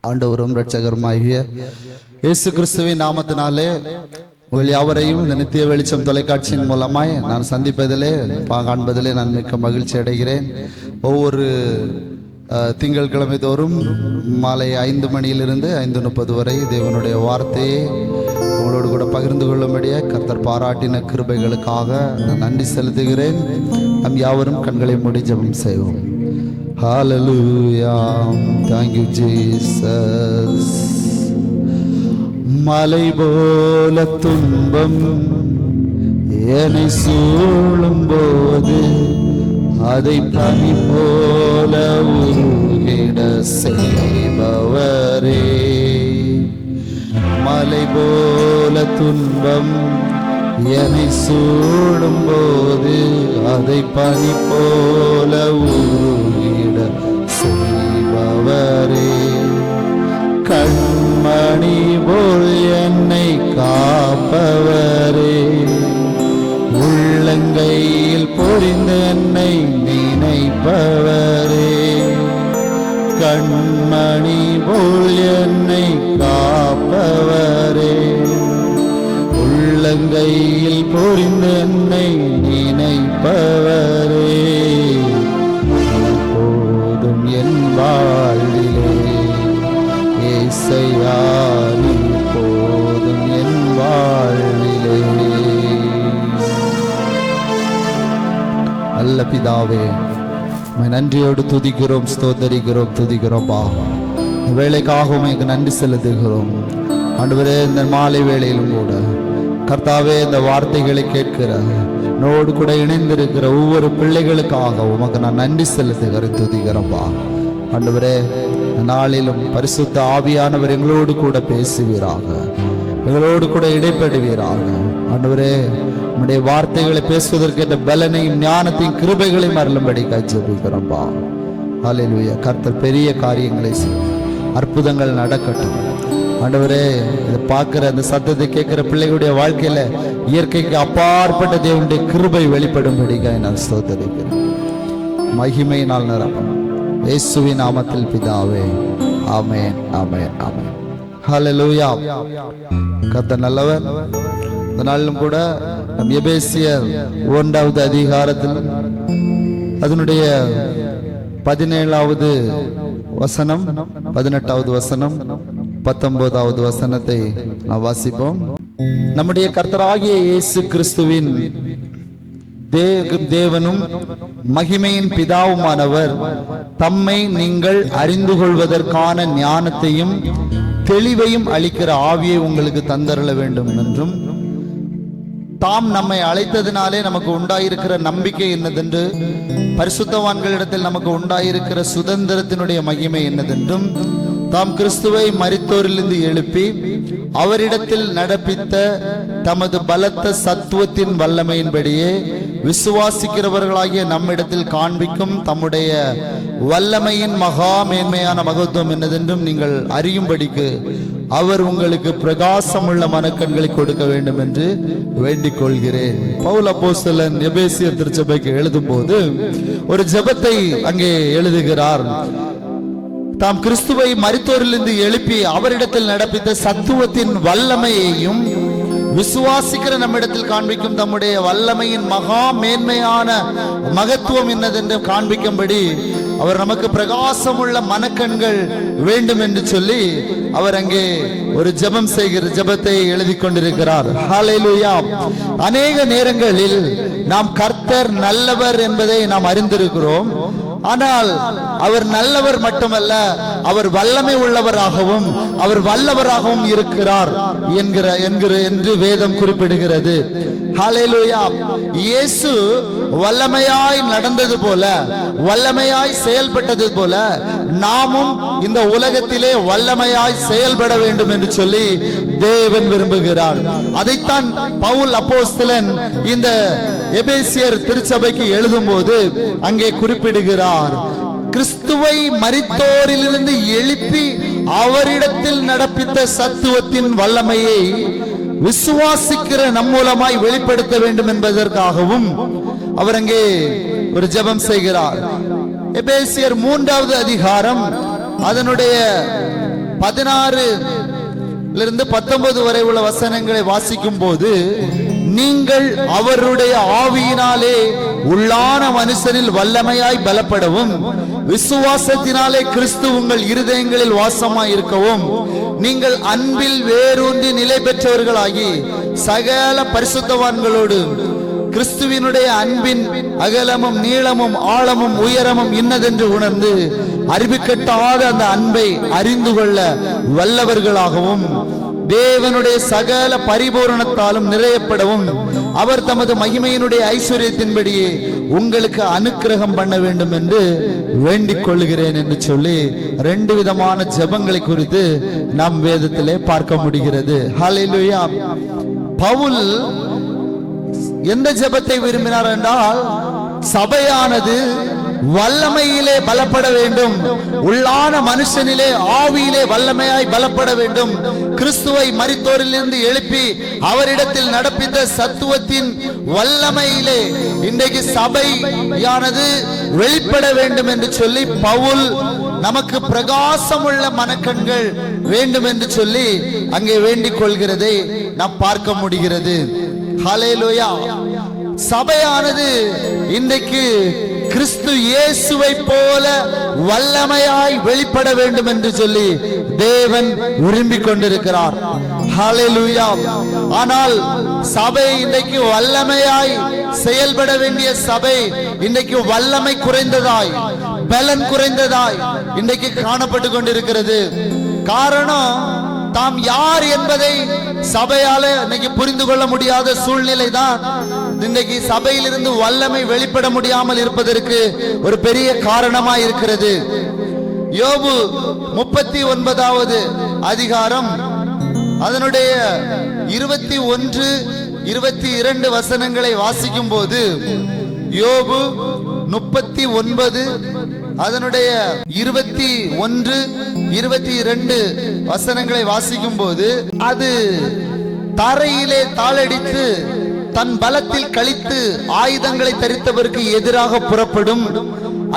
ஆண்டவரும் இரட்சகருமாகிய இயேசு கிறிஸ்துவின் நாமத்தினாலே உங்கள் யாவரையும் இந்த நித்திய வெளிச்சம் தொலைக்காட்சியின் மூலமாய் நான் சந்திப்பதிலே காண்பதிலே நான் மிக்க மகிழ்ச்சி அடைகிறேன். ஒவ்வொரு திங்கட்கிழமை தோறும் மாலை 5 மணியிலிருந்து 5:30 வரை தேவனுடைய வார்த்தையை உங்களோடு கூட பகிர்ந்து கொள்ளும்படியே கர்த்தர் பாராட்டின கிருபைகளுக்காக நான் நன்றி செலுத்துகிறேன். நம் யாவரும் கண்களை மூடி ஜெபம் செய்வோம். Hallelujah, thank you Jesus. மலை போல துன்பம் என்னை சூழும் போது அதை பனி போல உருகிட செய்பவரே. மலை போல துன்பம் என்னை சூழும் போது அதை பனி போல உருகிட செய்பவரே. கண்மணி போல் என்னை காப்பவரே. உள்ளங்கையில் பொறிந்து என்னை நினைப்பவரே. கண்மணி போல் என்னை காப்பவரே. உள்ளங்கையில் பொறிந்து என்னை நினைப்பவரே. போதும் என் வாழ்விலே ஏசையா, நீ போதும் என் வாழ்விலே. நல்ல பிதாவே, நன்றியோடு துதிக்கிறோம், ஸ்தோத்தரிக்கிறோம், துதிக்கிறோம்பா. வேலைக்காக உமக்கு நன்றி செலுத்துகிறோம் ஆண்டவரே. இந்த மாலை வேளையிலும் கூட கர்த்தாவே, இந்த வார்த்தைகளை கேட்கிற நோடு கூட இணைந்திருக்கிற ஒவ்வொரு பிள்ளைகளுக்காக உமக்கு நான் நன்றி செலுத்துகிறேன், துதிக்கிறோம்பா. ஆண்டவரே, நாளிலும் பரிசுத்த ஆவியானவர் எங்களோடு கூட பேசுவீராக, எங்களோடு கூட இடைப்படுவீராக. ஆண்டவரே, நம்முடைய வார்த்தைகளை பேசுவதற்கு என்ற பலனையும் ஞானத்தையும் கிருபைகளையும் அருளும்படி ஜெபிக்கிறோம்பா. ஹல்லேலூயா. கர்த்தர் பெரிய காரியங்களை செய்யும், அற்புதங்கள் நடக்கட்டும். ஆண்டவரே, இதை பார்க்கிற அந்த சத்தத்தை கேட்கிற பிள்ளைகளுடைய வாழ்க்கையில இயற்கைக்கு அப்பாற்பட்ட தேவனுடைய கிருபை வெளிப்படும்படிக்காக நான் ஸ்தோத்திரிக்கிறேன். மகிமையினால் நிரப்பணும் இயேசுவின் நாமத்தில் பிதாவே, ஆமென், ஆமென், ஆமென். ஹல்லேலூயா. கர்த்தர் நல்லவர். இந்த நாளிலும் கூட நம் எபேசியர் 1வது அதிகாரத்தில் அதனுடைய 17வது வசனம், 18வது வசனம், 19வது வசனத்தை நாம் வாசிப்போம். நம்முடைய கர்த்தராகிய இயேசு கிறிஸ்துவின் தேவனும் மகிமையின் பிதாவுமானவர் தம்மை நீங்கள் அறிந்து கொள்வதற்கான ஞானத்தையும் தெளிவையும் அளிக்கிற ஆவியை உங்களுக்கு தந்தருள வேண்டும் என்றும், தாம் நம்மை அழைத்ததினாலே நமக்கு உண்டாயிருக்கிற நம்பிக்கை என்னதென்று, பரிசுத்தவான்களிடத்தில் நமக்கு உண்டாயிருக்கிற சுதந்திரத்தினுடைய மகிமை என்னதென்றும், தாம் கிறிஸ்துவை மரித்தோரிலிருந்து எழுப்பி அவரிடத்தில் நடப்பித்த தமது பலத்த சத்துவத்தின் வல்லமையின்படியே விசுவாசிக்கிறவர்களாகிய நம்மிடத்தில் காண்பிக்கும் தம்முடைய வல்லமையின் மகா மேன்மையான மகத்துவம் என்னதென்றும் நீங்கள் அறியும்படிக்கு அவர் உங்களுக்கு பிரகாசமுள்ள மனக்கண்களை கொடுக்க வேண்டும் என்று வேண்டிக் கொள்கிறேன். பவுல் அப்போஸ்தலன் எபேசியர் திருச்சபைக்கு எழுதும் போது ஒரு ஜெபத்தை அங்கே எழுதுகிறார். தாம் கிறிஸ்துவை மரித்தோரிலிருந்து எழுப்பி அவரிடத்தில் நடப்பித்த சத்துவத்தின் வல்லமையையும் விசுவாசிக்கிற நம்மிடத்தில் காண்பிக்கும் தம்முடைய வல்லமையின் மகா மேன்மையான மகத்துவம் என்னதென்று காண்பிக்கும்படி அவர் நமக்கு பிரகாசமுள்ள மனக்கண்கள் வேண்டும் என்று சொல்லி அவர் அங்கே ஒரு ஜெபம் செய்கிற ஜெபத்தை எழுதி கொண்டிருக்கிறார். ஹல்லேலூயா. அநேக நேரங்களில் நாம் கர்த்தர் நல்லவர் என்பதை நாம் அறிந்திருக்கிறோம். ஆனால் அவர் நல்லவர் மட்டுமல்ல, அவர் வல்லமை உள்ளவராகவும் அவர் வல்லவராகவும் இருக்கிறார் என்று வேதம் குறிப்பிடுகிறது. ஹல்லேலூயா. இயேசு வல்லமையாய் நடந்தது போல, வல்லமையாய் செயல்பட்டது போல நாமும் இந்த உலகத்திலே வல்லமையாய் செயல்பட வேண்டும் என்று சொல்லி தேவன் விரும்புகிறார். அதைத்தான் பவுல் அப்போஸ்தலன் இந்த எபேசியர் திருச்சபைக்கு எழுதும் போது அங்கே குறிப்பிடுகிறார். கிறிஸ்துவை மரித்தோரிலிருந்து எழுப்பி அவரிடத்தில் நடப்பித்த சத்துவத்தின் வல்லமையை விசுவாசிக்கிற நம் மூலமாய் வெளிப்படுத்த வேண்டும் என்பதற்காகவும் அவர் அங்கே ஒரு ஜெபம் செய்கிறார். எபேசியர் 3வது அதிகாரம் அதனுடைய 16-19 வரை உள்ள வசனங்களை வாசிக்கும் போது, நீங்கள் அவருடைய ஆவியினாலே உள்ளான மனுஷனில் வல்லமையாய் பலப்படவும், விசுவாசத்தினாலே கிறிஸ்து உங்கள் இருதயங்களில் வாசமாய் இருக்கவும், நீங்கள் அன்பில் வேரூன்றி நிலை பெற்றவர்களாகி சகல பரிசுத்தவான்களோடு கிறிஸ்துவினுடைய அன்பின் அகலமும் நீளமும் ஆழமும் உயரமும் இன்னதென்று உணர்ந்து அறிவிக்கட்டாத அந்த அன்பை அறிந்து கொள்ள வல்லவர்களாகவும், தேவனுடைய சகல பரிபூரணத்தாலும் நிறையப்படவும், அவர் தமது மகிமையினுடைய ஐஸ்வர்யத்தின்படியே உங்களுக்கு அனுக்கிரகம் பண்ண வேண்டும் என்று வேண்டிக் கொள்கிறேன் என்று சொல்லி 2 விதமான ஜெபங்களை குறித்து நாம் வேதத்திலே பார்க்க முடிகிறது. ஹல்லேலூயா. பவுல் எந்த ஜெபத்தை விரும்பினார் என்றால், சபையானது வல்லமையிலே பலப்பட வேண்டும், உள்ளான மனுஷனிலே ஆவியிலே வல்லமையாய் பலப்பட வேண்டும், கிறிஸ்துவை மரித்தோரிலிருந்து எழுப்பி அவரிடத்தில் நடப்பித்த சத்துவத்தின் வல்லமையிலே இன்றைக்கு சபையானது வெளிப்பட வேண்டும் என்று சொல்லி பவுல் நமக்கு பிரகாசமுள்ள மனக்கண்கள் வேண்டும் என்று சொல்லி அங்கே வேண்டிக் கொள்கிறதை நாம் பார்க்க முடிகிறது. ஹல்லேலூயா. சபையானது இன்றைக்கு கிறிஸ்து இயேசுவை போல வல்லமையாய் வெளிப்பட வேண்டும் என்று சொல்லி தேவன் விரும்பிக் கொண்டிருக்கிறார். ஹல்லேலூயா. ஆனால் சபை இன்றைக்கு வல்லமையாய் செயல்பட வேண்டிய சபை இன்றைக்கு வல்லமை குறைந்ததாய், பலன் குறைந்ததாய் இன்றைக்கு காணப்பட்டு கொண்டிருக்கிறது. காரணம், தாம் யார் என்பதை சபையால இன்னைக்கு புரிந்து கொள்ள முடியாத சூழ்நிலை தான் இன்னைக்கு சபையிலிருந்து வல்லமை வெளிப்பட முடியாமல் இருப்பதற்கு ஒரு பெரிய காரணமாய் இருக்கிறது. யோபு 39வது அதிகாரம் அதனுடைய 21, 22 வசனங்களை வாசிக்கும் போது, யோபு 39 அதனுடைய 21, 22 வசனங்களை வாசிக்கும் போது, அது தரையிலே தாளடித்து தன் பலத்தில் கழித்து ஆயுதங்களை தரித்தவருக்கு எதிராக புறப்படும்,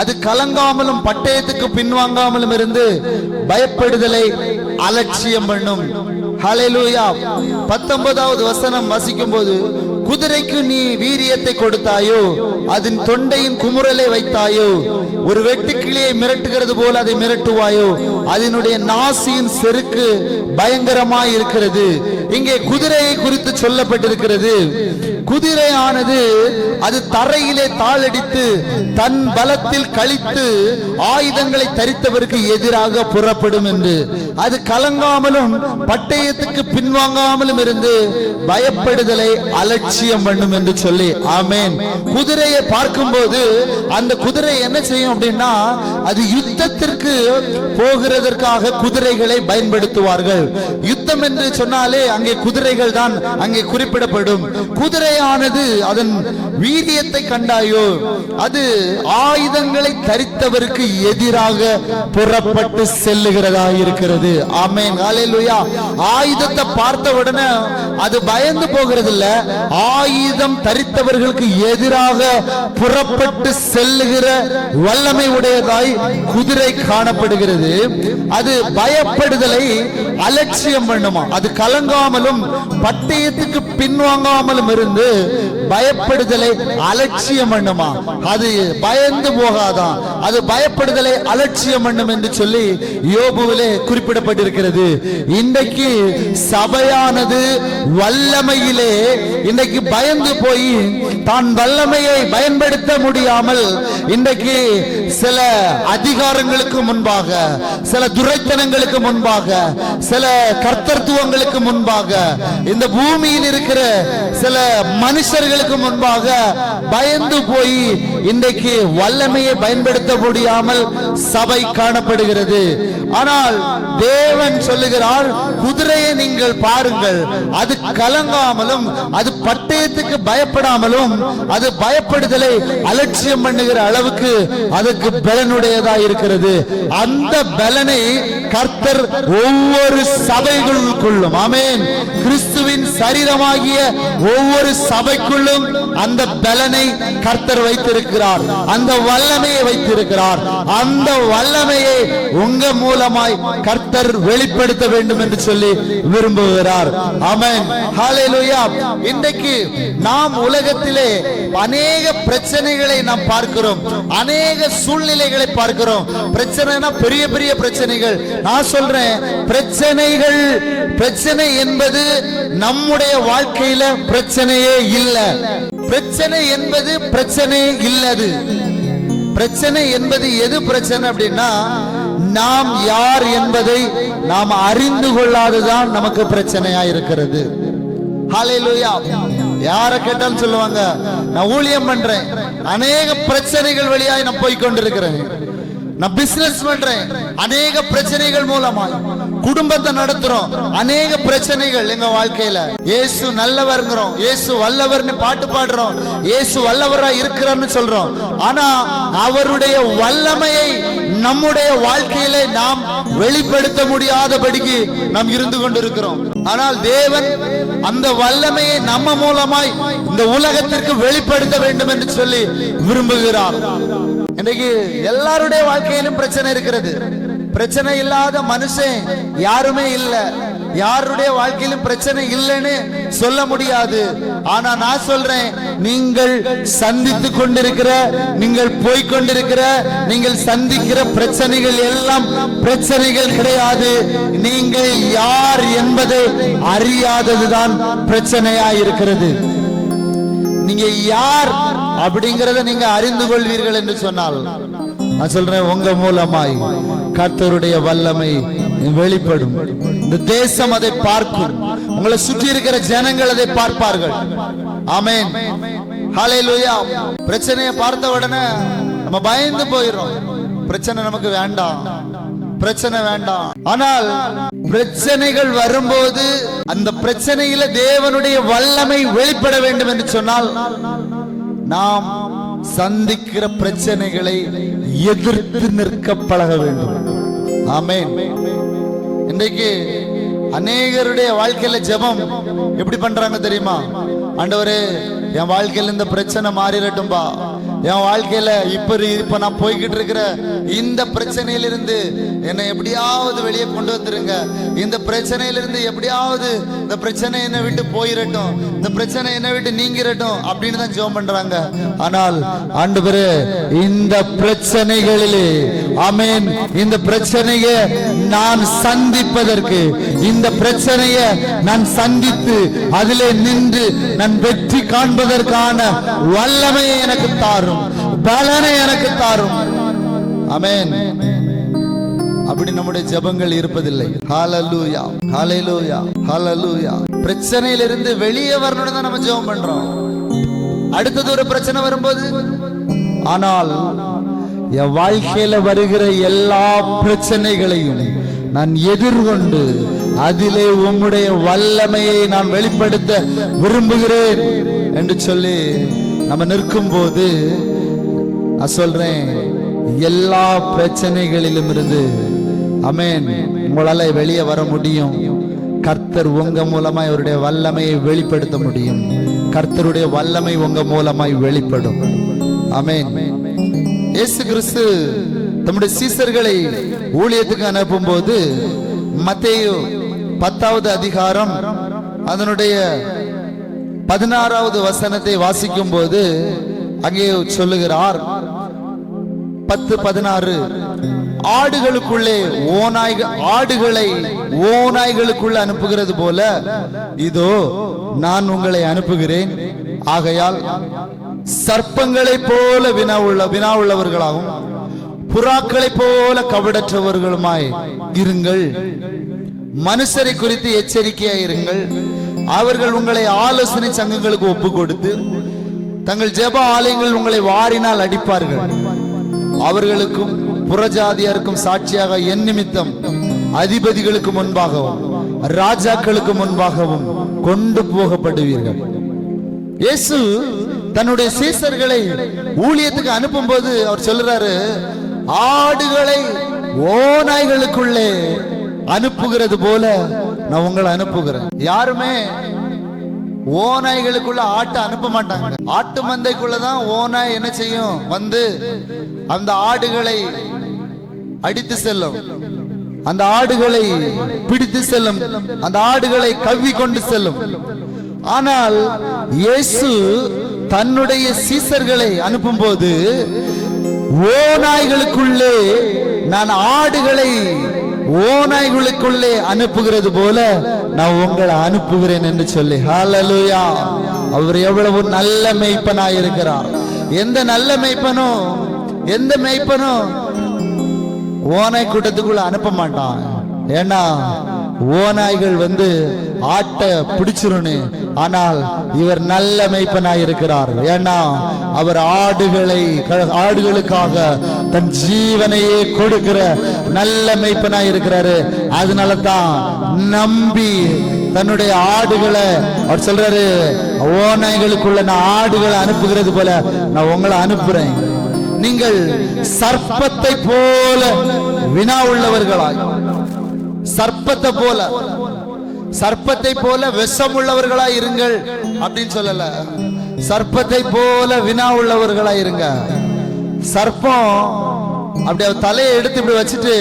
அது கலங்காமலும் பட்டயத்துக்கு பின்வாங்காமலும் இருந்து பயப்படுதலை அலட்சியம் பண்ணும். ஹல்லேலூயா. 19வது வசனம் வாசிக்கும் போது, குதிரைக்கு நீ வீரியத்தை கொடுத்தாயோ, அதன் தொண்டையின் குமுறலை வைத்தாயோ, ஒரு வெட்டுக்கிளியை மிரட்டுகிறது போல அதை மிரட்டுவாயோ, அதனுடைய நாசியின் செருக்கு பயங்கரமாய் இருக்கிறது. இங்கே குதிரையை குறித்து சொல்லப்பட்டிருக்கிறது. குதிரையானது அது தரையிலே தாளடித்து தன் பலத்தில் கழித்து ஆயுதங்களை தரித்தவருக்கு எதிராக புறப்படும் என்று, அது கலங்காமலும் பட்டயத்துக்கு பின்வாங்காமலும் இருந்து பயப்படுதலை அலட்சியம் பண்ணும் என்று சொல்லி. ஆமென். குதிரையை பார்க்கும்போது அந்த குதிரை என்ன செய்யும் அப்படின்னா, அது யுத்தத்திற்கு போகிறதற்காக குதிரைகளை பயன்படுத்துவார்கள். யுத்தம் என்று சொன்னாலே அங்கே குதிரைகள் தான் அங்கே குறிப்பிடப்படும். குதிரையானது அதன் வீரியத்தை கண்டாயோ, அது ஆயுதங்களை தரித்தவருக்கு எதிராக புறப்பட்டு செல்லுகிறதா இருக்கிறது. ஆமென். ஹல்லேலூயா. ஆயுதத்தை பார்த்த உடனே அது பயந்து போகிறது இல்ல, ஆயுதம் தரித்தவர்களுக்கு எதிராக புறப்பட்டு செல்லுகிற வல்லமை உடையதாய் குதிரை காணப்படுகிறது. அது பயப்படுதலை அலட்சியம் பண்ணுமா, அது கலங்காமலும் பட்டயத்துக்கு பின்வாங்காமலும் இருந்து பயப்படுதலை அலட்சியம் பண்ணுமா, அது பயந்து போகாதான், அது பயப்படுதலை அலட்சியம் பண்ணும் என்று சொல்லி யோபுவிலே குறிப்பிடப்பட்டிருக்கிறது. இன்றைக்கு சபையானது வல்லமையிலே இன்றைக்கு பயந்து போய் தான் வல்லமையை பயன்படுத்த முடியாமல் இன்றைக்கு சில அதிகாரங்களுக்கு முன்பாக, சில துரைத்தனங்களுக்கு முன்பாக, சில கர்த்தத்துவங்களுக்கு முன்பாக, இந்த பூமியில் இருக்கிற சில மனுஷர்களுக்கு முன்பாக பயந்து போய் இன்றைக்கு வல்லமையை பயன்படுத்த முடியாமல் சபை காணப்படுகிறது. ஆனால் தேவன் சொல்லுகிறார், குதிரையை நீங்கள் பாருங்கள், அது கலங்காமலும் அது பட்டயத்துக்கு பயப்படாமலும் அது பயப்படுதலை அலட்சியம் பண்ணுகிற அளவுக்கு அதுக்கு பலனுடையதா இருக்கிறது. அந்த பலனை கர்த்தர் ஒவ்வொரு சபைகளுக்குள்ளும், ஆமென், கிறிஸ்துவின் சரீரமாகிய ஒவ்வொரு சபைக்குள்ளும் அந்த பலனை கர்த்தர் வைத்திருக்கிறார், அந்த வல்லமையை வைத்திருக்கிறார். அந்த வல்லமையை உங்க மூலமாய் கர்த்தர் கர்த்தர் வெளிப்படுத்த வேண்டும் என்று சொல்லி விரும்புகிறார். ஆமென், ஹல்லேலூயா. இன்றைக்கு நாம் உலகத்திலே அநேக பிரச்சனைகளை நாம் பார்க்கிறோம், அநேக சூழ்நிலைகளை பார்க்கிறோம். பிரச்சனைனா பெரிய பெரிய பிரச்சனைகள். நான் சொல்றேன், பிரச்சனை என்பது நம்முடைய வாழ்க்கையில பிரச்சனையே இல்லை. பிரச்சனை என்பது பிரச்சனை இல்லது. பிரச்சனை என்பது எது பிரச்சனை அப்படின்னா, நாம் யார் என்பதை நாம் அறிந்து கொள்ளாததான் நமக்கு பிரச்சனையா இருக்கிறது. ஹல்லேலூயா. யாரை கேட்டாலும் சொல்லுவாங்க, நான் ஊழியம் பண்றேன், அநேக பிரச்சனைகள் வழியாய் நான் போய் கொண்டிருக்கிறேன், நான் பிசினஸ் பண்றேன், அநேக பிரச்சனைகள் மூலமாய் குடும்பத்தை நடத்துறோம், அநேக பிரச்சனைகள் எங்க வாழ்க்கையில. இயேசு நல்லவர்ங்கிறோம், இயேசு வல்லவர்னு பாட்டு பாடுறோம், இயேசு வல்லவரா இருக்கிறார்னு சொல்றோம். ஆனா அவருடைய வல்லமையை நம்முடைய வாழ்க்கையில நாம் வெளிப்படுத்த முடியாதபடிக்கு நாம் இருந்து கொண்டிருக்கிறோம். ஆனால் தேவன் அந்த வல்லமையை நம்ம மூலமாய் இந்த உலகத்திற்கு வெளிப்படுத்த வேண்டும் என்று சொல்லி விரும்புகிறார். இன்றைக்கு எல்லாருடைய வாழ்க்கையிலும் பிரச்சனை இருக்கிறது. பிரச்சனை இல்லாத மனுஷன் யாருமே இல்ல. யாருடைய வாழ்க்கையிலும் பிரச்சனை இல்லைன்னு சொல்ல முடியாது. ஆனா நான் சொல்றேன், நீங்கள் சந்தித்துக் கொண்டிருக்கிற, நீங்கள் போய்கொண்டிருக்கிற, நீங்கள் சந்திக்கிற பிரச்சனைகள் எல்லாம் பிரச்சனைகள் கிடையாது. நீங்கள் யார் என்பதை அறியாததுதான் பிரச்சனையா இருக்கிறது. நீங்க யார் அப்படிங்கறத நீங்க அறிந்து கொள்வீர்கள் என்று சொன்னால், நான் சொல்றேன், உங்க மூலமாய் கர்த்தருடைய வல்லமை வெளிப்படும். இந்த தேசம் அதை பார்க்கும், உங்களை சுற்றி இருக்கிற ஜனங்கள் அதை பார்ப்பார்கள். ஆமென், ஹல்லேலூயா. பிரச்சனையை பார்த்த உடனே நம்ம பயந்து போயிடும். பிரச்சனை நமக்கு வேண்டாம், பிரச்சனை வேண்டாம். ஆனால் பிரச்சனைகள் வரும்போது அந்த பிரச்சனையில தேவனுடைய வல்லமை வெளிப்பட வேண்டும் என்று சொன்னால், நாம் சந்திக்கிற பிரச்சனைகளை எதிர்த்து நிற்க பழக வேண்டும். ஆமென். இன்றைக்கு அநேகருடைய வாழ்க்கையில ஜெபம் எப்படி பண்றாங்க தெரியுமா? ஆண்டவரே, என் வாழ்க்கையில இந்த பிரச்சனை மாறிடட்டும்பா, என் வாழ்க்கையில இப்ப நான் போய்கிட்டு இருக்கிற இந்த பிரச்சனையிலிருந்து என்னை எப்படியாவது வெளியே கொண்டு வந்துருங்க, இந்த பிரச்சனையிலிருந்து எப்படியாவது இந்த பிரச்சனை என்னை விட்டு போயிடட்டும், இந்த பிரச்சனை என்னை விட்டு நீங்கிரட்டும் அப்படின்னு தான் ஜெபம் பண்றாங்க. ஆனால் ஆண்டவரே, இந்த பிரச்சனைகளிலே, ஆமென், இந்த பிரச்சனையை நான் சந்திப்பதற்கு, இந்த பிரச்சனையை நான் சந்தித்து அதிலே நின்று நான் வெற்றி காண்பதற்கான வல்லமையை எனக்கு தாரும், பலனை எனக்கு தாரும். ஆமென். அப்படி நம்முடைய ஜெபங்கள் இருப்பதில்லை. ஹல்லேலூயா, ஹல்லேலூயா, ஹல்லேலூயா. பிரச்சனையிலிருந்து வெளியே வரணும்னு தான் நம்ம ஜெபம் பண்றோம். அடுத்தது ஒரு பிரச்சனை வரும்போது, ஆனால் என் வாழ்க்கையில வருகிற எல்லா பிரச்சனைகளையும் நான் எதிர்கொண்டு அதிலே உம்முடைய வல்லமையை நான் வெளிப்படுத்த விரும்புகிறேன் என்று சொல்லி நம்ம நிற்கும் போது, நான் சொல்றேன், எல்லா பிரச்சனைகளிலும் இருந்து, ஆமென், உங்களால வெளியே வர முடியும். கர்த்தர் உங்க மூலமாய் அவருடைய வல்லமையை வெளிப்படுத்த முடியும். கர்த்தருடைய வல்லமை உங்க மூலமாய் வெளிப்படும். ஆமென். இயேசு கிறிஸ்து தம்முடைய சீசர்களை ஊழியத்துக்கு அனுப்பும் போது, மத்தேயு 10வது அதிகாரம் அதனுடைய 16வது வசனத்தை வாசிக்கும் போது அங்கே சொல்லுகிறார், 10:16, ஆடுகளுக்குள்ளே ஆடுகளை ஓநாய்களுக்குள்ள அனுப்புகிறது போல இதோ நான் உங்களை அனுப்புகிறேன். ஆகையால் சர்ப்பங்களை போல வினாவுள்ளவர்களாகவும் புறாக்களை போல கபடற்றவர்களுமாய் இருங்கள். மனுஷரை குறித்து எச்சரிக்கையாய் இருங்கள். அவர்கள் உங்களை ஆலோசனை சங்கங்களுக்கு ஒப்பு கொடுத்து தங்கள் ஜெப ஆலயங்கள் உங்களை வாரினால் அடிப்பார்கள். அவர்களுக்கும் புறஜாதியாருக்கும் சாட்சியாக என் நிமித்தம் அதிபதிகளுக்கு முன்பாகவும் ராஜாக்களுக்கு முன்பாகவும் கொண்டு போகப்படுவீர்கள். இயேசு தன்னுடைய சீசர்களை ஊழியத்துக்கு அனுப்பும் போது அவர் சொல்றாரு, ஆடுகளை ஓநாய்களுக்குள்ளே அனுப்புகிறது போல நான் உங்களை அனுப்புகிறேன். யாருமே ஓநாய்களுக்குள்ள ஆட்டை அனுப்ப மாட்டாங்க. ஆட்டு மந்தைக்குள்ளதான் ஓநாய் என்ன செய்யும், வந்து அந்த ஆடுகளை அடித்து செல்லும். அந்த ஆடுகளை பிடித்து செல்லும், அந்த ஆடுகளை கவ்வி கொண்டு செல்லும். ஆனால் இயேசு தன்னுடைய சீசர்களை அனுப்பும் போது ஓநாய்களுக்குள்ளே நான் ஆடுகளை ஓநாய்களுக்குள்ளே அனுப்புகிறது போல நான் உங்களை அனுப்புகிறேன் என்று சொல்லி, ஹல்லேலூயா. அவர் எவ்வளவு நல்ல மேய்ப்பனாய் இருக்கிறார். எந்த நல்ல மேய்ப்பனோ, எந்த மேய்ப்பனோ ஓநாய் கூட்டத்துக்குள்ள அனுப்ப மாட்டான். ஏன்னா ஓநாய்கள் ஆட்டை பிடிச்சிருன்னு. ஆனால் இவர் நல்ல மேய்ப்பனாய் இருக்கிறார். ஏன்னா அவர் ஆடுகளுக்காக தன் ஜீவனையே கொடுக்கிற நல்ல மேய்ப்பனாய் இருக்கிறாரு. அதனால தான் நம்பி தன்னுடைய ஆடுகளை அவர் சொல்றாரு, ஓநாய்களுக்குள்ள நான் ஆடுகளை அனுப்புகிறது போல நான் உங்களை அனுப்புறேன். நீங்கள் சர்ப்பத்தை போல வினா உள்ளவர்களாய், சர்ப்பத்தை போல விஷம் உள்ளவர்களாய் இருங்கள் அப்படின்னு சொல்லல. சர்ப்பத்தை போல வினா உள்ளவர்களாய் இருங்க. சர்ப்பம் அப்படி தலையை எடுத்து இப்படி வச்சுட்டு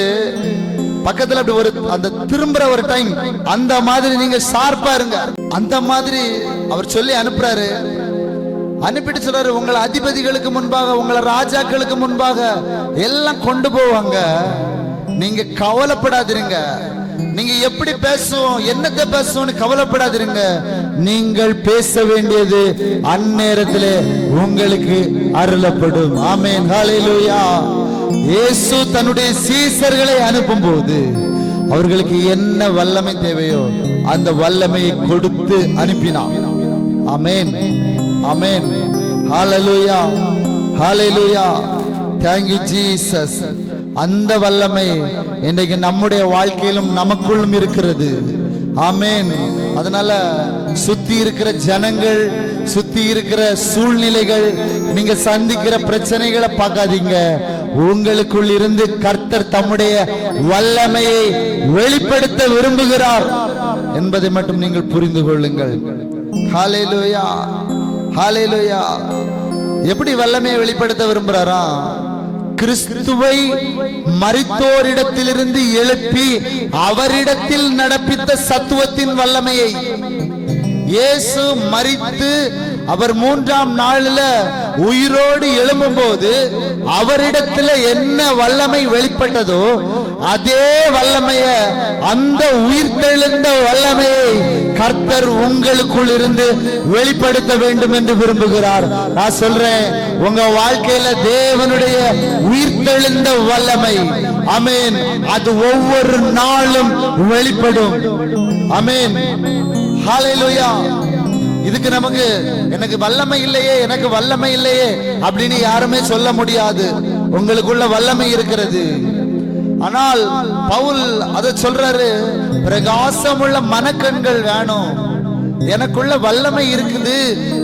பக்கத்துல அப்படி ஒரு அந்த திரும்புற ஒரு டைம், அந்த மாதிரி நீங்க ஷார்ப்பா இருங்க. அந்த மாதிரி அவர் சொல்லி அனுப்புறாரு. அனுப்பிட்டு சொல்றாரு, உங்களை அதிபதிகளுக்கு முன்பாக, உங்களை ராஜாக்களுக்கு முன்பாக எல்லாம் கொண்டு போவாங்க. நீங்க கவலைப்படாதீங்க. நீங்க எப்படி பேசுவோம், என்னத்தை பேசுவோம்னு கவலைப்படாதீங்க. நீங்கள் பேச வேண்டியது அந்நேரத்திலே உங்களுக்கு அருளப்படும். ஆமென், ஹல்லேலூயா. இயேசு தன்னுடைய சீசர்களை அனுப்பும் போது அவர்களுக்கு என்ன வல்லமை தேவையோ அந்த வல்லமையை கொடுத்து அனுப்பினார். ஆமென், ஆமென், ஹல்லேலூயா, ஹல்லேலூயா. Thank you Jesus. அந்த வல்லமை இன்றைக்கு நம்முடைய வாழ்க்கையிலும் நமக்குள்ளும் இருக்கிறது. ஆமென். அதனால சுத்தி இருக்கிற ஜனங்கள், சுத்தி இருக்கிற சூழ்நிலைகள், நீங்க சந்திக்கிற பிரச்சனைகளை பார்க்காதீங்க. உங்களுக்குள் இருந்து கர்த்தர் தம்முடைய வல்லமையை வெளிப்படுத்த விரும்புகிறார் என்பதை மட்டும் நீங்கள் புரிந்து கொள்ளுங்கள். ஹல்லேலூயா, ஹல்லேலூயா. எப்படி வல்லமையை வெளிப்படுத்த விரும்புறாரா? கிறிஸ்துவை மரித்தோரிடத்திலிருந்து எழுப்பி அவரிடத்தில் நடப்பித்த சத்துவத்தின் வல்லமையை. இயேசு மரித்து அவர் 3ஆம் நாளில் உயிரோடு எழும்பும் போது அவரிடத்தில் என்ன வல்லமை வெளிப்பட்டதோ அதே வல்லமைய, அந்த உயிர்த்தெழுந்த வல்லமையை கர்த்தர் உங்களுக்குள் இருந்து வெளிப்படுத்த வேண்டும் என்று விரும்புகிறார். நான் சொல்றேன், உங்க வாழ்க்கையில தேவனுடைய உயிர்த்தெழுந்த வல்லமை, ஆமென், அது ஒவ்வொரு நாளும் வெளிப்படும். ஆமென், ஹல்லேலூயா. இதுக்கு எனக்கு வல்லமை இல்லையே, எனக்கு வல்லமை இல்லையே அப்படின்னு யாருமே சொல்ல முடியாது. உங்களுக்குள்ள வல்லமை இருக்கிறது. ஆனால் பவுல் அதை சொல்றாரு, பிரகாசமுள்ள மனக்கண்கள் வேணும். எனக்குள்ள வல்லமை இருக்குது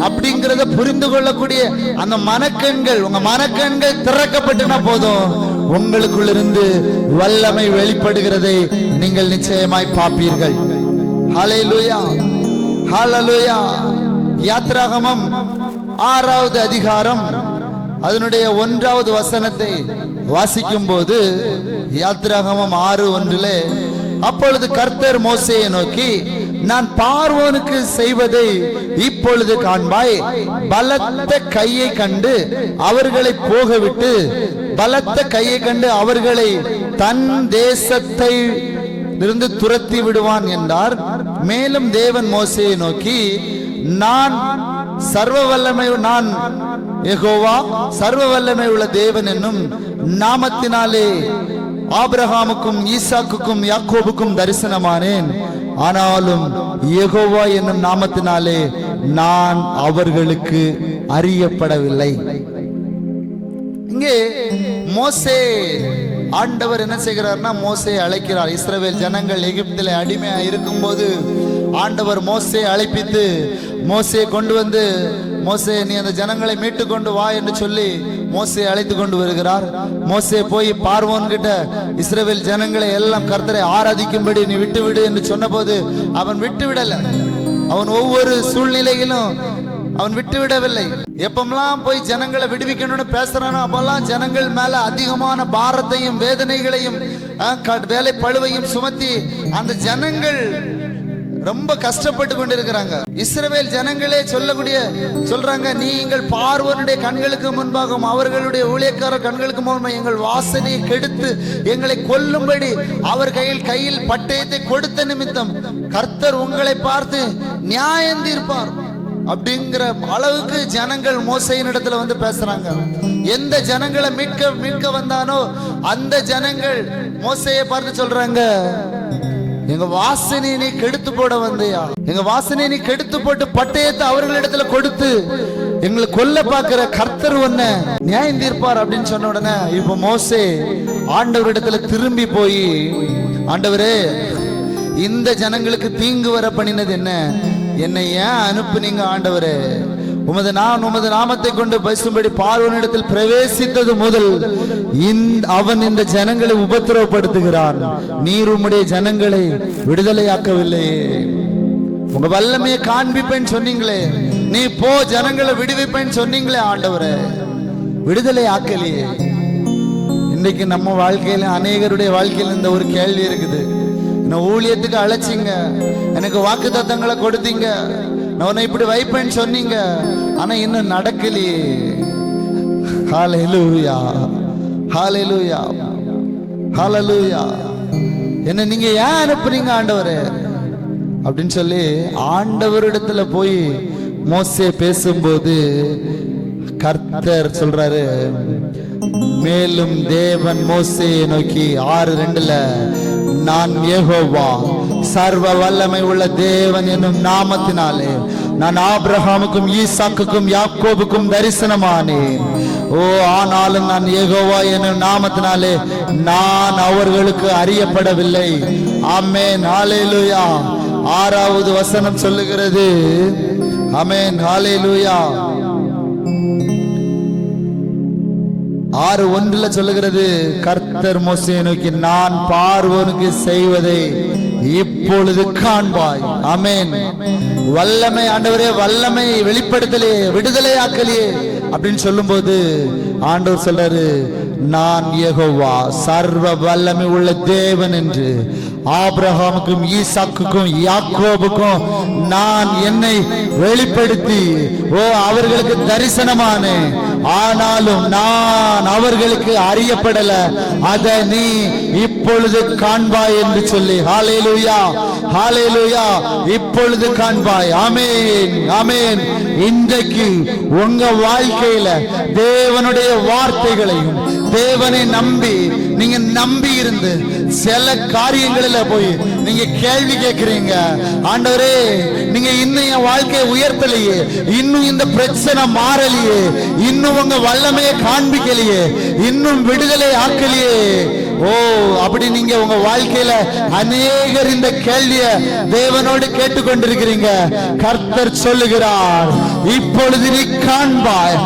அப்படிங்கறத புரிந்து கொள்ளக்கூடிய அந்த மனக்கண்கள், உங்க மனக்கண்கள் திறக்கப்பட்டுனா போதும், உங்களுக்குள்ள இருந்து வல்லமை வெளிப்படுகிறதை நீங்கள் நிச்சயமாய் பார்ப்பீர்கள். ஹல்லேலூயா, ஹல்லேலூயா. யாத்ராகமம் 6வது அதிகாரம் அதனுடைய 1வது வசனத்தை வாசிக்கும் போது, யாத்ராகமம் 6:1, அப்பொழுது கர்த்தர் மோசேயை நோக்கி, நான் பார்வோனுக்கு செய்வதை இப்பொழுது காண்பாய். பலத்த கையை கண்டு அவர்களை போகவிட்டு, பலத்த கையை கண்டு அவர்களை தன் தேசத்தை இருந்து துரத்தி விடுவான் என்றார். மேலும் தேவன் மோசேயை நோக்கி, நான் சர்வ வல்லமை, நான் யெகோவா சர்வ வல்லமை உள்ள தேவன் என்னும் நாமத்தினாலே ஆபிரகாமுக்கும் ஈசாக்குக்கும் யாக்கோபுக்கும் தரிசனமானேன். ஆனாலும் யெகோவா என்னும் நாமத்தினாலே நான் அவர்களுக்கு அறியப்படவில்லை. இங்கே மோசே, ஆண்டவர் என்ன செய்கிறார்னா, மோசேயை அழைக்கிறார். இஸ்ரவேல் ஜனங்கள் எகிப்திலே அடிமையா இருக்கும் போது ஆண்டவர் மோசேயை அழைப்பித்து, மோசேயை கொண்டு வந்து, மோசே நீ அந்த ஜனங்களை மீட்டு கொண்டு வா என்று சொல்லி மோசேயை அழைத்து கொண்டு வருகிறார். மோசே போய் பார்வோன் கிட்ட இஸ்ரவேல் ஜனங்களை எல்லாம் கர்த்தரை ஆராதிக்கும்படி நீ விட்டு விடு என்று சொன்ன போது அவன் விட்டு விடல. அவன் ஒவ்வொரு சூழ்நிலையிலும் அவன் விட்டு விடவில்லை. எப்பெல்லாம் போய் ஜனங்களை விடுவிக்கணும்னு பேசுறானோ அப்பெல்லாம் ஜனங்கள் மேல அதிகமான பாரத்தையும் வேதனைகளையும் வேலை பழுவையும் சுமத்தி அந்த ஜனங்கள் ரொம்ப கஷ்டப்பட்டு கொண்டிருக்கிறாங்க. இஸ்ரவேல் ஜனங்களே சொல்றாங்க, நீங்கள் பார்வோனுடைய கண்களுக்கு முன்பாகவும் அவர்களுடைய ஊழியக்காரர் கண்களுக்கு முன்பாக எங்கள் வாசனையை கெடுத்து எங்களை கொல்லும்படி அவர் கையில் பட்டயத்தை கொடுத்த நிமித்தம் கர்த்தர் உங்களை பார்த்து நியாயம் தீர்ப்பார் அப்படிங்கிற அளவுக்கு ஜனங்கள் மோசையின் இடத்துல வந்து பேசுறாங்க. எந்த ஜனங்களை மீட்க வந்தானோ அந்த ஜனங்கள் மோசையை பார்த்து சொல்றாங்க, எங்க வாசனையை நீ கெடுத்து போட வந்தியா? எங்க வாசனையை நீ கெடுத்து போட்டு பட்டயத்தை அவர்களிடத்துல கொடுத்து எங்களை கொல்ல பாக்குற கர்த்தர் ஒன்ன நியாயம் தீர்ப்பார் அப்படின்னு சொன்ன உடனே இப்ப மோசே ஆண்டவரிடத்துல திரும்பி போய், ஆண்டவரே, இந்த ஜனங்களுக்கு தீங்கு வர பண்ணினது என்ன? என்னை ஏன் அனுப்புனீங்க ஆண்டவரே? உமது நாமத்தை கொண்டு பேசும்படி பார்வோனிடத்தில் பிரவேசித்தது முதல் அவன் இந்த ஜனங்களை உபத்திரவப்படுத்துகிறான். நீர் உம்முடைய ஜனங்களை விடுதலையாக்கவில்லையே. உங்க வல்லமையை காண்பிப்பேன்னு சொன்னீங்களே, நீ போ ஜனங்களை விடுவிப்பேன்னு சொன்னீங்களே ஆண்டவரே, விடுதலை ஆக்கலையே. இன்னைக்கு நம்ம வாழ்க்கையில அநேகருடைய வாழ்க்கையில் இந்த ஒரு கேள்வி இருக்குது. என்ன ஊழியத்துக்கு அழைச்சிங்க, எனக்கு வாக்கு தத்தங்களை கொடுத்தீங்க, நான் உன்னை இப்படி வைப்பேன்னு சொன்னீங்க, ஆனா இன்னும் நடக்கலையே. ஹல்லேலூயா, ஹல்லேலூயா, ஹல்லேலூயா. என்ன நீங்க ஏன் அனுப்புறீங்க ஆண்டவரே அப்படின்னு சொல்லி ஆண்டவரிடத்துல போய் மோசே பேசும்போது கர்த்தர் சொல்றாரு, மேலும் தேவன் மோசேயை நோக்கி 6:2 நான் யெகோவா சர்வ வல்லமை உள்ள தேவன் என்னும் நாமத்தினாலே நான் ஆபிரகாமுக்கும் ஈசாக்குக்கும் யாக்கோபுக்கும் தரிசனமானேன். ஆனாலும் நான் யெகோவா என்னும் நாமத்தினாலே நான் அவர்களுக்கு அறியப்படவில்லை. ஆமென், ஹல்லேலூயா. 6வது வசனம் சொல்லுகிறது, ஆமென், ஹல்லேலூயா. 6:1 சொல்லுகிறது, கர்த்தர் மோசேயை நோக்கி, நான் பார்வோனுக்கு செய்வதை இப்பொழுது காண்பாய். ஆமென். வல்லமை ஆண்டவரே, வல்லமை வெளிப்படுத்தலையே, விடுதலையாக்கலையே அப்படின்னு சொல்லும்போது ஆண்டவர் சொல்றாரு, நான் யெகோவா சர்வ வல்லமை உள்ள தேவன் என்று ஆபிரகாமுக்கும் ஈசாக்குக்கும் யாக்கோபுக்கும் நான் என்னை வெளிப்படுத்தி அவர்களுக்கு தரிசனமானேன். ஆனாலும் நான் அவர்களுக்கு அறியப்படல, அதை நீ இப்பொழுது காண்பாய் என்று சொல்லி, ஹல்லேலூயா, ஹல்லேலூயா, இப்பொழுது காண்பாய். ஆமென், ஆமென். இன்றைக்கு உங்க வாழ்க்கையில தேவனுடைய வார்த்தைகளையும் தேவனை நீங்க நம்பி இருந்து சில காரியங்களில போய் நீங்க கேள்வி கேட்கிறீங்க, ஆண்டவரே நீங்க இன்னும் என் வாழ்க்கையை உயர்த்தலையே, இன்னும் இந்த பிரச்சனை மாறலையே, இன்னும் உங்க வல்லமையை காண்பிக்கலையே, இன்னும் விடுதலை ஆக்கலையே. அப்படி நீங்க உங்க வாழ்க்கையில அநேகர் இந்த கேள்விய தேவனோடு கேட்டுக்கொண்டிருக்கிறீங்க. கர்த்தர் சொல்லுகிறார், இப்பொழுது நீ காண்பாய்,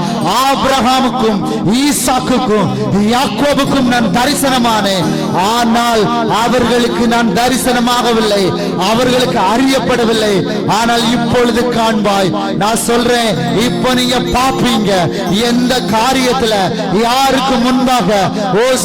ஆபிரகாமுக்கும் ஈசாக்குக்கும் யாக்கோபுக்கும் நான் தரிசனமானேன், ஆனால் அவர்களுக்கு நான் தரிசனமாகவில்லை, அவர்களுக்கு அறியப்படவில்லை. ஆனால் இப்பொழுது காண்பாய். நான் சொல்றேன், இப்போ நீங்க பாப்பீங்க. எந்த காரியத்துல யாருக்கு முன்பாக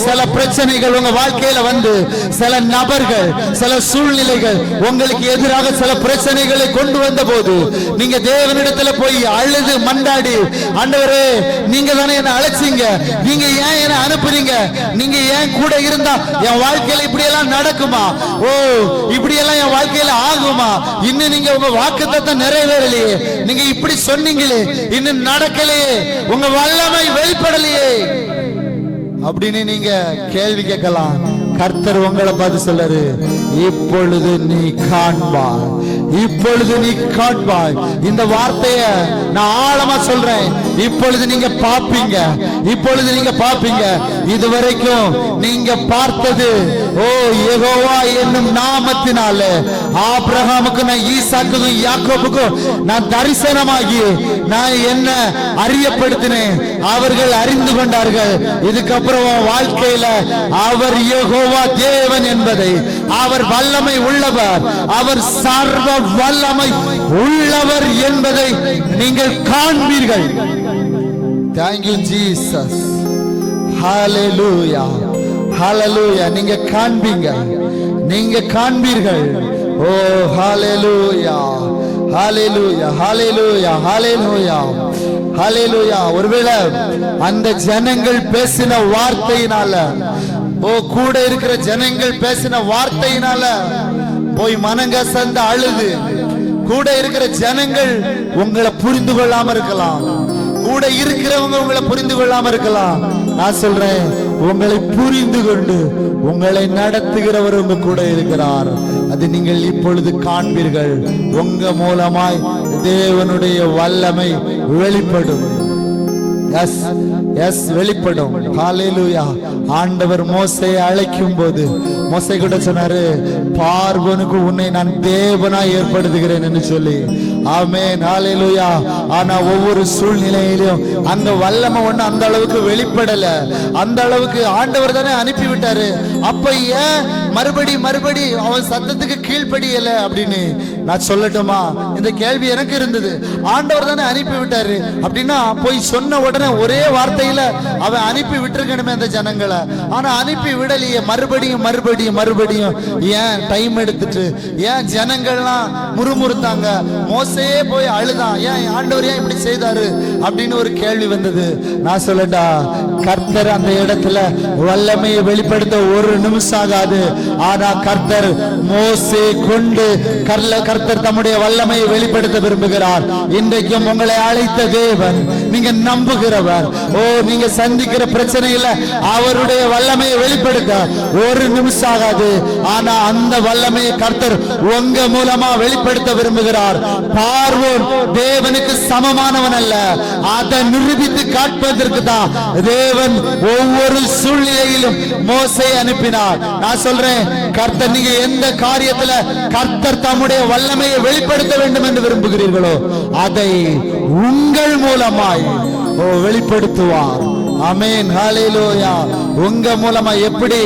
சில பிரச்சனைகள் உங்க வாழ்க்கையில வந்து, சில நபர்கள், சில சூழ்நிலைகள் உங்களுக்கு எதிராக சில பிரச்சனைகளை கொண்டு வந்த போது நீங்க தேவனிடத்துல போய் அழுது மண்டாடி, ஆண்டவரே நீங்க தானே என்ன அழைச்சீங்க, நீங்க ஏன் என்ன அனுப்புறீங்க, நீங்க ஏன் கூட இருந்தா என் வாழ்க்கையில இப்படி எல்லாம் நடக்குமா, இப்படி எல்லாம் என் வாழ்க்கையில ஆகுமா, இன்னும் நீங்க உங்க வாக்குத்தத்தம் நிறைவேறலையே, நீங்க இப்படி சொன்னீங்களே இன்னும் நடக்கலையே, உங்க வல்லமை வெளிப்படலையே அப்படின்னு நீங்க கேள்வி கேட்கலாம். கர்த்தர் உங்களை பார்த்து சொல்றாரு, இப்பொழுது நீ காண்பாய், இப்பொழுது நீ காண்பாய். இந்த வார்த்தைய நான் ஆழமா சொல்றேன், இப்பொழுது நீங்க பாப்பீங்க, இப்பொழுது நீங்க பாப்பீங்க. இதுவரைக்கும் நீங்க பார்த்தது யெகோவா என்னும் நாமத்தினால ஆபிரகாமுக்கும் ஈசாக்குக்கும் யாக்கோபுக்கும் நான் தரிசனமாகி நான் என்ன அறியப்படுத்தினேன், அவர்கள் அறிந்து கொண்டார்கள். இதுக்கப்புறம் வாழ்க்கையில அவர் யெகோவா தேவன் என்பதை, அவர் வல்லமை உள்ளவர், அவர் சர்வ வல்லமை உள்ளவர் என்பதை நீங்கள் காண்பீர்கள். Thank you Jesus. Hallelujah, ஹalleluya. நீங்க காண்பீங்க, நீங்க காண்பீர்கள். ஓ ஹalleluya, ஹalleluya, ஹalleluya, ஹalleluya, ஹalleluya. ஒருவேளை அந்த ஜனங்கள் பேசின வார்த்தையினால, ஓ கூட இருக்கிற ஜனங்கள் பேசின வார்த்தையினால போய் மனங்கசந்து அழுது, கூட இருக்கிற ஜனங்கள் உங்களை புரிந்து கொள்ளாம இருக்கலாம், கூட இருக்கிறவங்க உங்களை புரிந்து கொள்ளாம இருக்கலாம். நான் சொல்றேன், உங்களை புரிந்து கொண்டு உங்களை நடத்துகிறவர் உங்க கூட இருக்கிறார். அது நீங்கள் இப்பொழுது காண்பீர்கள். உங்க மூலமாய் தேவனுடைய வல்லமை வெளிப்படும். எஸ் எஸ் வெளிப்படும். ஹalleluya. ஆண்டவர் மோசேயை அழைக்கும் போது மோசே கூட சொன்னாரு, பார்வோனுக்கு உன்னை நான் தேவனாய் ஏற்படுத்துகிறேன் என்று சொல்லி. ஆமென், ஹalleluya. ஆனா ஒவ்வொரு சூழ்நிலையிலும் அந்த வல்லமை ஒண்ணு அந்த அளவுக்கு வெளிப்படல. அந்த அளவுக்கு ஆண்டவர் தானே அனுப்பி விட்டாரு. அப்ப ஏன் மறுபடி அவன் சத்தத்துக்கு கீழ்ப்படியல அப்படின்னு நான் சொல்லட்டுமா? இந்த கேள்வி எனக்கு இருந்தது. ஆண்டவர் தானே அனுப்பி விட்டாரு அப்படின்னா போய் சொன்ன உடனே ஒரே வார்த்தையில அவன் அனுப்பி விட்டுருக்கணுமே அந்த ஜனங்களை. ஆனா அனுப்பி விடலையே. மறுபடியும் ஏன் டைம் எடுத்துட்டு, ஏன் ஜனங்கள்லாம் முறுமுறுத்தாங்க, மோசையே போய் அழுதான், ஏன் ஆண்டவர் ஏன் இப்படி செய்தாரு அப்படின்னு ஒரு கேள்வி வந்தது. நான் சொல்லட்டா, கர்த்தர் அந்த இடத்துல வல்லமையை வெளிப்படுத்த ஒரு நிமிஷம் ஆகாது. ஆனா கர்த்தர் மோசே கொண்டு கர்த்தர் தம்முடைய வல்லமையை வெளிப்படுத்த விரும்புகிறார். இன்றைக்கும் உங்களை அழைத்த தேவன், நீங்க நம்புகிறவர். ஓ, நீங்க சந்திக்கிற பிரச்சனையில அவருடைய வல்லமையை வெளிப்படுத்த ஒரு நிமிஷம் ஆகாது. ஆனா அந்த வல்லமையை கர்த்தர் உங்க மூலமா வெளிப்படுத்த விரும்புகிறார். பார்வோன் தேவனுக்கு சமமானவன் அல்ல. அதை நிரூபித்து காட்டுவதற்கு தான் தேவன் ஒவ்வொரு சூழ்நிலையிலும் மோசேயை அனுப்பினார். நான் சொல்றேன், கர்த்தர் நீங்க எந்த காரியத்துல கர்த்தர் தம்முடைய வல்லமையை வெளிப்படுத்த வேண்டும் என்று விரும்புகிறீர்களோ அதை உங்கள் மூலமாய் வெளிப்படுத்துவார். ஆமென், ஹalleluya. உங்க மூலமா எப்படி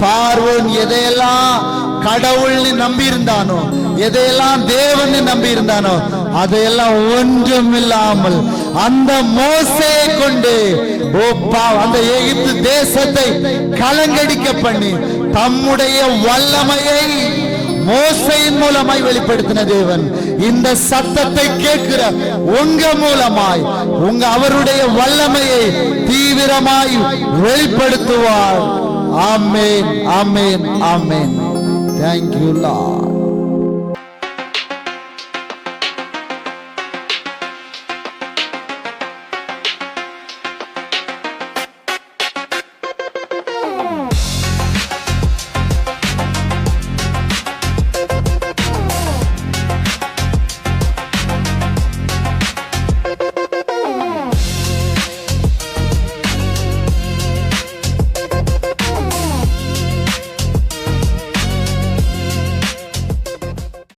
பார்வோன் எதையெல்லாம் கடவுள் நம்பி இருந்தானோ, எதையெல்லாம் தேவன் நம்பி இருந்தானோ, அதையெல்லாம் ஒன்றும் இல்லாமல் அந்த மோசேயை கொண்டு அந்த எகிப்து தேசத்தை கலங்கடிக்க பண்ணி தம்முடைய வல்லமையை மோசையின் மூலமாய் வெளிப்படுத்தின தேவன் இந்த சத்தத்தை கேட்கிற உங்க மூலமாய் அவருடைய வல்லமையை தீவிரமாய் வெளிப்படுத்துவார். ஆமென், ஆமென், ஆமென். Thank you, Lord.